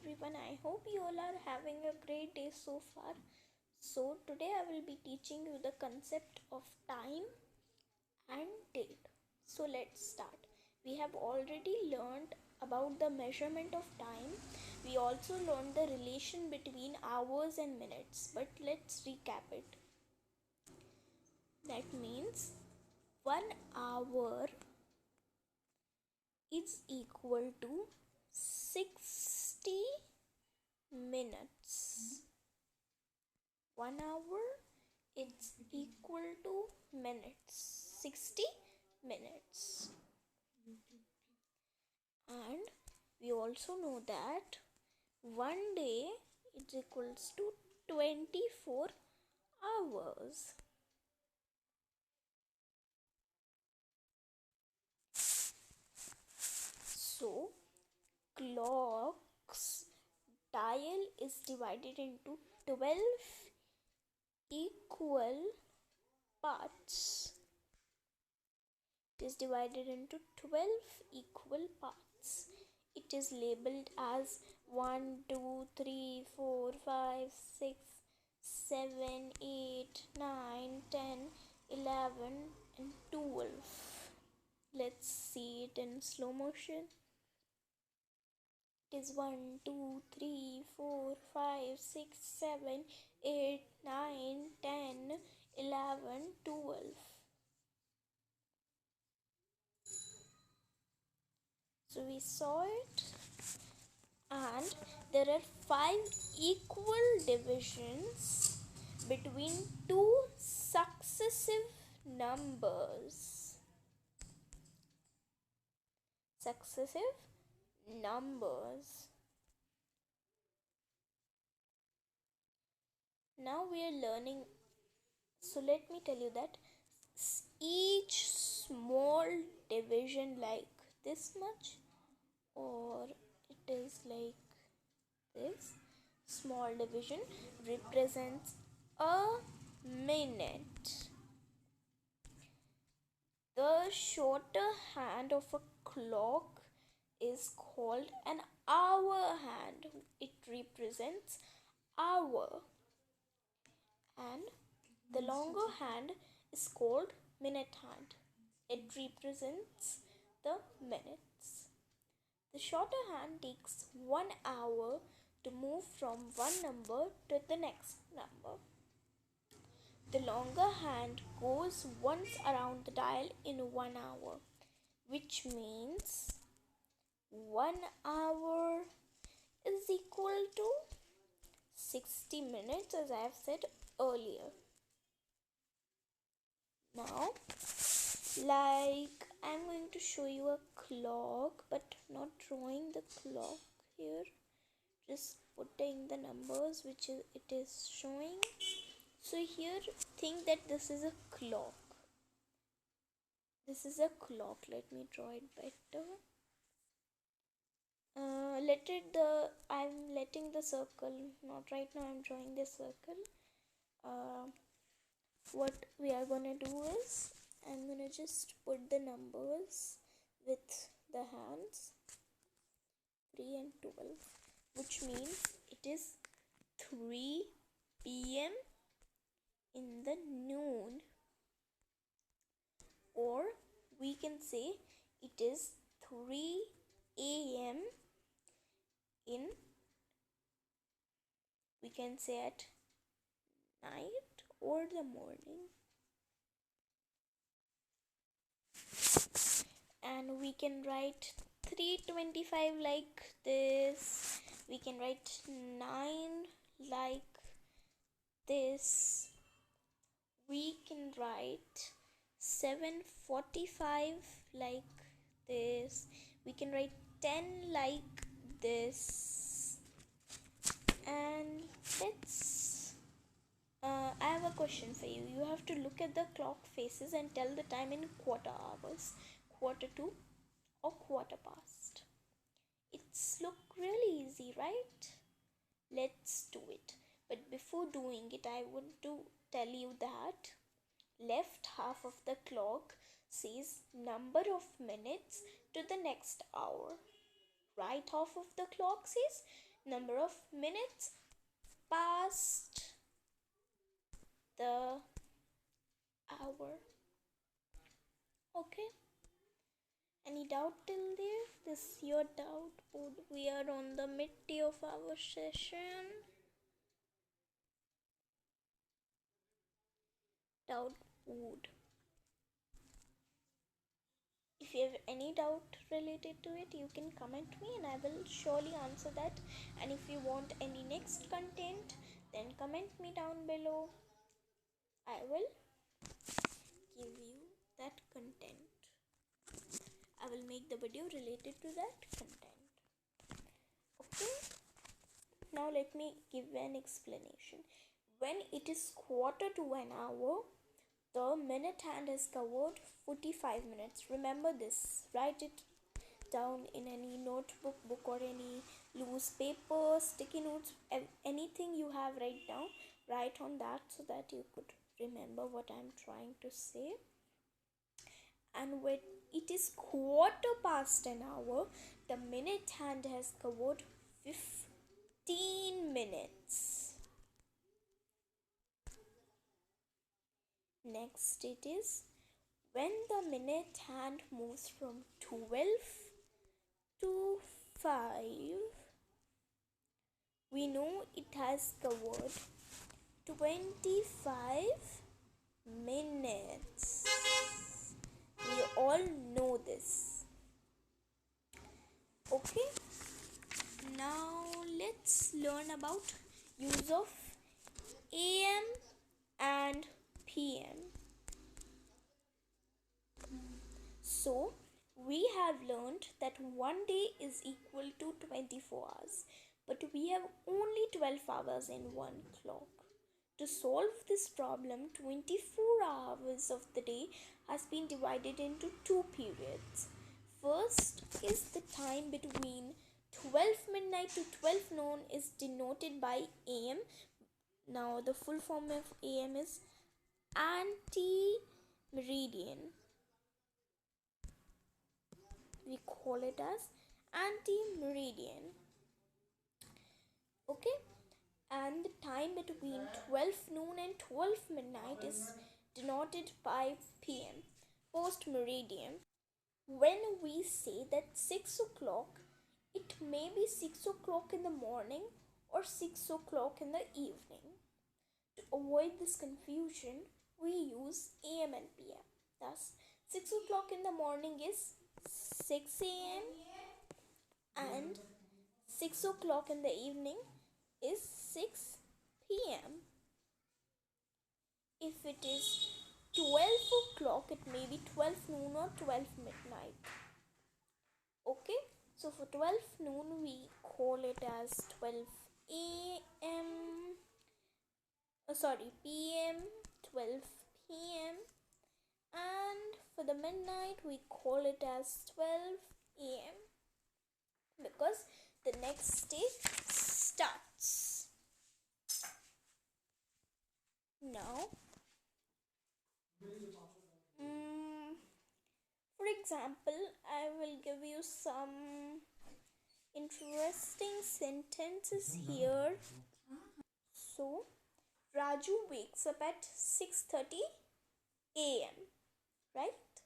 everyone, I hope you all are having a great day so far. So, today I will be teaching you the concept of time and date. So, let's start. We have already learned about the measurement of time. We also learned the relation between hours and minutes, but let's recap it. That means 1 hour is equal to 60 minutes. 1 hour is equal to minutes, 60 minutes. And we also know that one day is equals to 24 hours. So clock's dial is divided into 12 equal parts. It is divided into 12 equal parts. It is labeled as 1, 2, 3, 4, 5, 6, 7, 8, 9, 10, 11 and 12. Let's see it in slow motion. It is 1, 2, 3, 4, 5, 6, 7, 8, 9, 10, 11, 12. So we saw it, and there are 5 equal divisions between two successive numbers. Successive numbers. Now we are learning. So let me tell you that each small division like this much, or it is like this small division, represents a minute. The shorter hand of a clock is called an hour hand. It represents hour. And the longer hand is called minute hand. It represents the minutes. The shorter hand takes 1 hour to move from one number to the next number. The longer hand goes once around the dial in 1 hour, which means 1 hour is equal to 60 minutes, as I have said earlier. Now, like I'm going to show you a clock, but not drawing the clock here, just putting the numbers which it is showing. So here, think that this is a clock. This is a clock. Let me draw it better. I'm letting the circle, not right now, I'm drawing the circle. What we are gonna do is, I'm gonna just put the numbers with the hands 3 and 12, which means it is 3 p.m. in the noon, or we can say it is 3 a.m. in, we can say at night or the morning. And we can write 3:25 like this. We can write 9 like this. We can write 7:45 like this. We can write 10 like this. And I have a question for you. You have to look at the clock faces and tell the time in quarter hours, quarter to or quarter past. It's look really easy, right? Let's do it. But before doing it, I want to tell you that left half of the clock says number of minutes to the next hour. Right half of the clock says number of minutes past the hour. Okay, any doubt till there? This your doubt would. We are on the midday of our session. Doubt would. If you have any doubt related to it, you can comment me and I will surely answer that. And if you want any next content, then comment me down below. I will give you that content. I will make the video related to that content. Okay. Now let me give an explanation. When it is quarter to an hour, the minute hand has covered 45 minutes. Remember this. Write it down in any notebook, book, or any loose paper, sticky notes, anything you have right now. Write on that so that you could remember what I'm trying to say. And when it is quarter past an hour, the minute hand has covered 15 minutes. Next it is when the minute hand moves from 12 to 5, we know it has covered 25 minutes. We all know this. Okay, now let's learn about use of AM and PM. So we have learned that one day is equal to 24 hours, but we have only 12 hours in one clock. To solve this problem, 24 hours of the day has been divided into two periods. First is the time between 12 midnight to 12 noon is denoted by AM. Now the full form of AM is ante-meridian. We call it as ante-meridian. Okay, and the time between 12 noon and 12 midnight is denoted by PM, post meridian. When we say that 6 o'clock, it may be 6 o'clock in the morning or 6 o'clock in the evening. To avoid this confusion, we use AM and PM. Thus, 6 o'clock in the morning is 6 AM and 6 o'clock in the evening is 6 PM. If it is 12 o'clock, it may be 12 noon or 12 midnight. Okay, so for 12 noon, we call it as 12 AM. PM, 12 PM. And for the midnight, we call it as 12 AM because the next day starts. Now, for example, I will give you some interesting sentences here. So, Raju wakes up at 6:30 AM, right?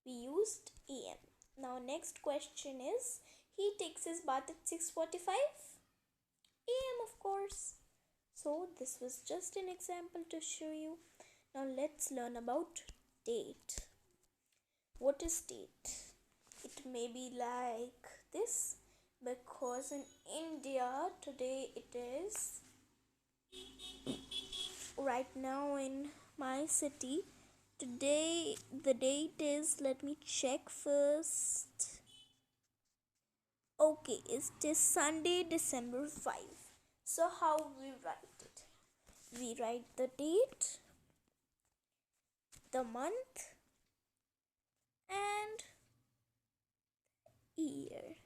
We used AM. Now next question is, he takes his bath at 6:45 AM, of course. So this was just an example to show you. Now let's learn about date. What is date? It may be like this because in India today it is right now in my city today the date is, let me check first. Okay, it is Sunday, December 5. So how we write it? We write the date, the month and year,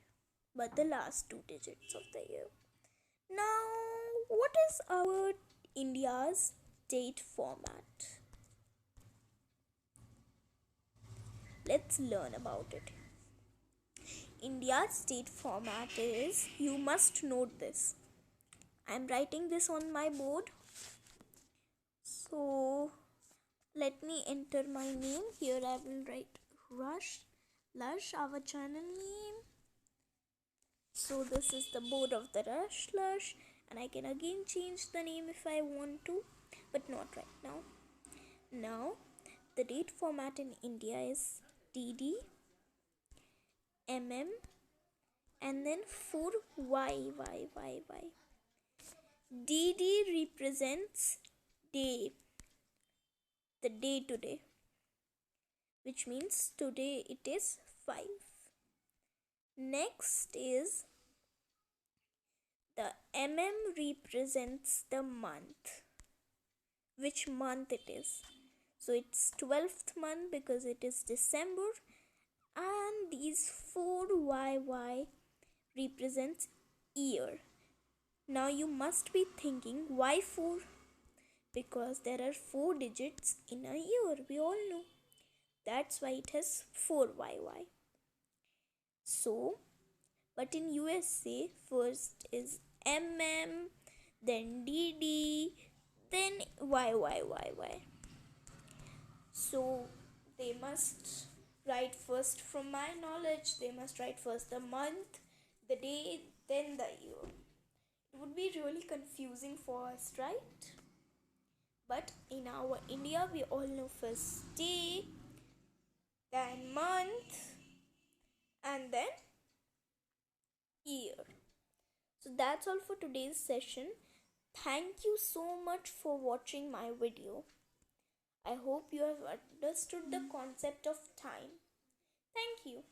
but the last two digits of the year. Now what is our India's date format? Let's learn about it. India's date format is, you must note this. I'm writing this on my board. So let me enter my name. Here I will write Lush, our channel name. So this is the board of the Lush, and I can again change the name if I want to, but not right now. Now the date format in India is DD, MM, and then 4YYYY. DD represents day, the day today, which means today it is 5. Next is the represents the month, which month it is. So it's 12th month because it is December, and these 4YY represents year. Now you must be thinking, why 4? Because there are 4 digits in a year, we all know. That's why it has 4YY. So, but in USA, first is MM, then DD, then YYYY. So they must write first, from my knowledge, they must write first the month, the day, then the year. It would be really confusing for us, right? But in our India, we all know first day, then month, and then year. So that's all for today's session. Thank you so much for watching my video. I hope you have understood the concept of time. Thank you.